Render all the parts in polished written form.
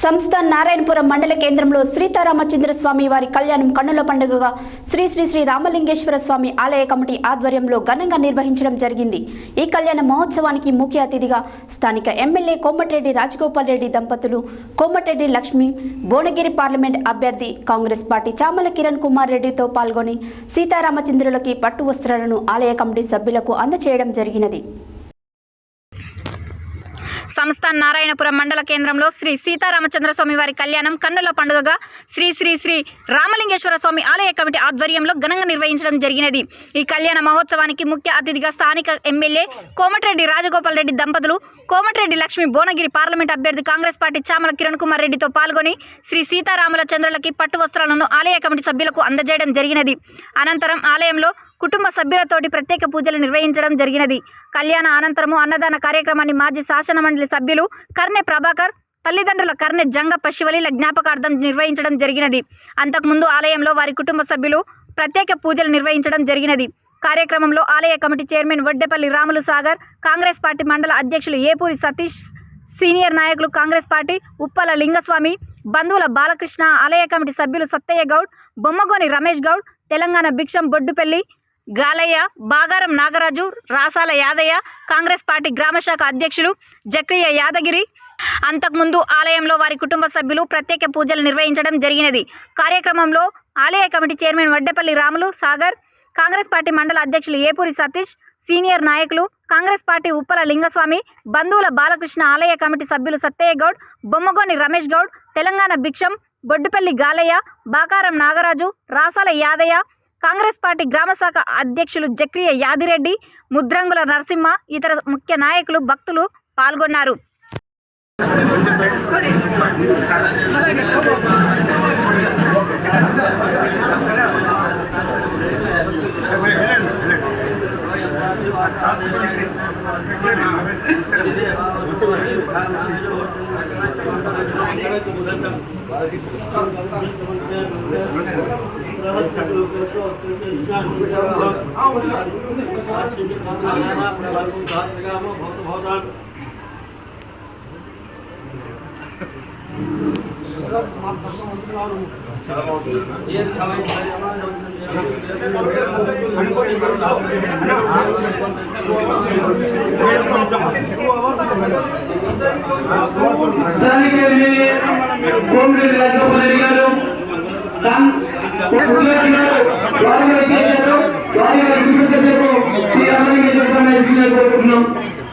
సంస్థ నారాయణపురం మండల కేంద్రంలో సీతారామచంద్రస్వామి వారి కళ్యాణం కన్నుల పండుగగా శ్రీ శ్రీ శ్రీ రామలింగేశ్వర స్వామి ఆలయ కమిటీ ఆధ్వర్యంలో ఘనంగా నిర్వహించడం జరిగింది. ఈ కళ్యాణ మహోత్సవానికి ముఖ్య అతిథిగా స్థానిక ఎమ్మెల్యే కోమటిరెడ్డి రాజగోపాల్ రెడ్డి దంపతులు, కోమటిరెడ్డి లక్ష్మి, భువనగిరి పార్లమెంట్ అభ్యర్థి కాంగ్రెస్ పార్టీ చామల కిరణ్ కుమార్ రెడ్డితో పాల్గొని సీతారామచంద్రులకి పట్టు వస్త్రాలను ఆలయ కమిటీ సభ్యులకు అందజేయడం జరిగినది. సంస్థ నారాయణపురం మండల కేంద్రంలో శ్రీ సీతారామచంద్రస్వామి వారి కళ్యాణం కన్నుల పండుగగా శ్రీ శ్రీ శ్రీ రామలింగేశ్వర స్వామి ఆలయ కమిటీ ఆధ్వర్యంలో ఘనంగా నిర్వహించడం జరిగినది. ఈ కళ్యాణ మహోత్సవానికి ముఖ్య అతిథిగా స్థానిక ఎమ్మెల్యే కోమటిరెడ్డి రాజగోపాల్ రెడ్డి దంపతులు, కోమటిరెడ్డి లక్ష్మి, భువనగిరి పార్లమెంట్ అభ్యర్థి కాంగ్రెస్ పార్టీ చామల కిరణ్ కుమార్ రెడ్డితో పాల్గొని శ్రీ సీతారాముల చంద్రులకి పట్టు వస్త్రాలను ఆలయ కమిటీ సభ్యులకు అందజేయడం జరిగినది. అనంతరం ఆలయంలో కుటుంబ సభ్యులతోటి ప్రత్యేక పూజలు నిర్వహించడం జరిగినది. కళ్యాణ అనంతరము అన్నదాన కార్యక్రమాన్ని మాజీ శాసన మండలి సభ్యులు కర్నె ప్రభాకర్ తల్లిదండ్రుల కర్నె జంగప్ప శివలీల జ్ఞాపకార్థం నిర్వహించడం జరిగినది. అంతకుముందు ఆలయంలో వారి కుటుంబ సభ్యులు ప్రత్యేక పూజలు నిర్వహించడం జరిగినది. కార్యక్రమంలో ఆలయ committee chairman Vaddepalli Ramulu Sagar, Congress party మండల అధ్యక్షులు ఏపూరి సతీష్, సీనియర్ నాయకులు కాంగ్రెస్ పార్టీ ఉప్పల లింగస్వామి, బంధువుల బాలకృష్ణ, ఆలయ కమిటీ సభ్యులు సత్తయ్య గౌడ్, బొమ్మగోని రమేష్ గౌడ్, తెలంగాణ భిక్షం బొడ్డుపల్లి గాలయ్య, బాగారం నాగరాజు, రాసాల యాదయ్య, కాంగ్రెస్ పార్టీ గ్రామశాఖ అధ్యక్షులు జక్రియ యాదగిరి. అంతకుముందు ఆలయంలో వారి కుటుంబ సభ్యులు ప్రత్యేక పూజలు నిర్వహించడం జరిగినది. కార్యక్రమంలో ఆలయ committee chairman Vaddepalli Ramulu Sagar, Congress party మండల అధ్యక్షులు ఏపూరి సతీష్, సీనియర్ నాయకులు కాంగ్రెస్ పార్టీ ఉప్పల లింగస్వామి, బంధువుల బాలకృష్ణ, ఆలయ కమిటీ సభ్యులు సత్తయ్య గౌడ్, బొమ్మగోని రమేష్ గౌడ్, తెలంగాణ భిక్షం బొడ్డుపల్లి గాలయ్య, బాకారం నాగరాజు, రాసాల యాదయ్య, కాంగ్రెస్ పార్టీ గ్రామశాఖ అధ్యక్షులు జక్రియ యాదిరెడ్డి, ముద్రంగుల నరసింహ, ఇతర ముఖ్య నాయకులు, భక్తులు పాల్గొన్నారు.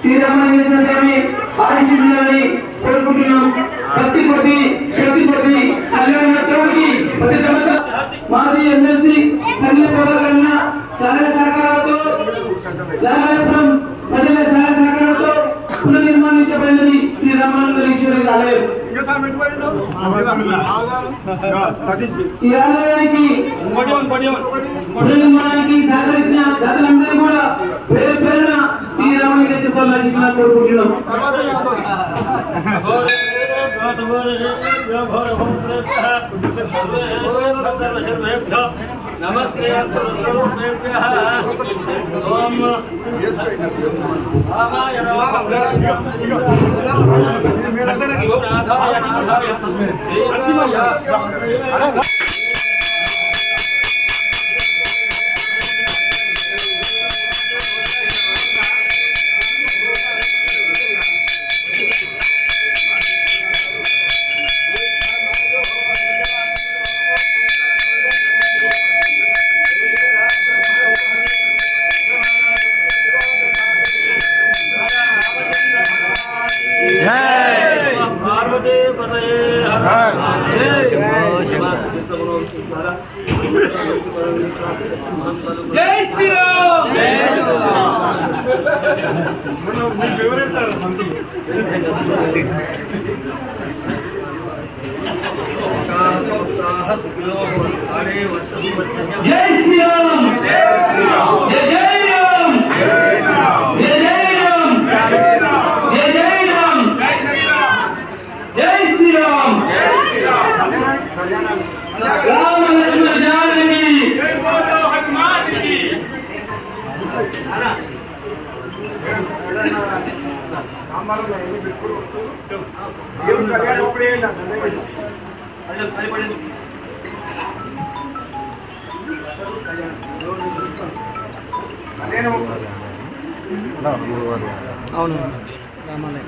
శ్రీరామలింగేశ్వర స్వామి ఆశీస్సులని కోరుకుంటున్నాం. భక్తి కొద్ది, శక్తి కొద్ది కళ్యాణోత్సవానికి ప్రతి సంవత్సరం మాజీ ఎమ్మెల్సీ కన్యపూర్వకన్న సహాయ సహకారాలతో నారాయణపురం ప్రజల సహాయ సహకారంతో పునర్నిర్మాణించబడినది శ్రీ రామలింగేశ్వర ఆలయం. ఈ ఆలయానికి పునర్నిర్మాణానికి సహకరించిన దాతలందరూ కూడా పేరు పేరున శ్రీ రామలింగేశ్వర స్వామి ఆశీస్సులను కోరుకుంటున్నాం. నమస్తే జై శ్రీరామ్. మీ ఫేవరెట్ సార్ మంత్రులు. జై శ్రీరామ్. జై శ్రీరామ్. జై జై రామ్. జై శ్రీరామ్. జై జై రామ్. జై జై రామ్. జై శ్రీరామ్. జై శ్రీరామ్. జై శ్రీరామ్. రామ లక్ష్మణ జానకి జై బోలో హనుమాన్ కి. తాంబాలంలో ఎన్ని పెట్టుకుని వస్తూ దేవుడు కళ్యాణం ఎప్పుడు వేయండి కళ్యాణం అవును రామాలయం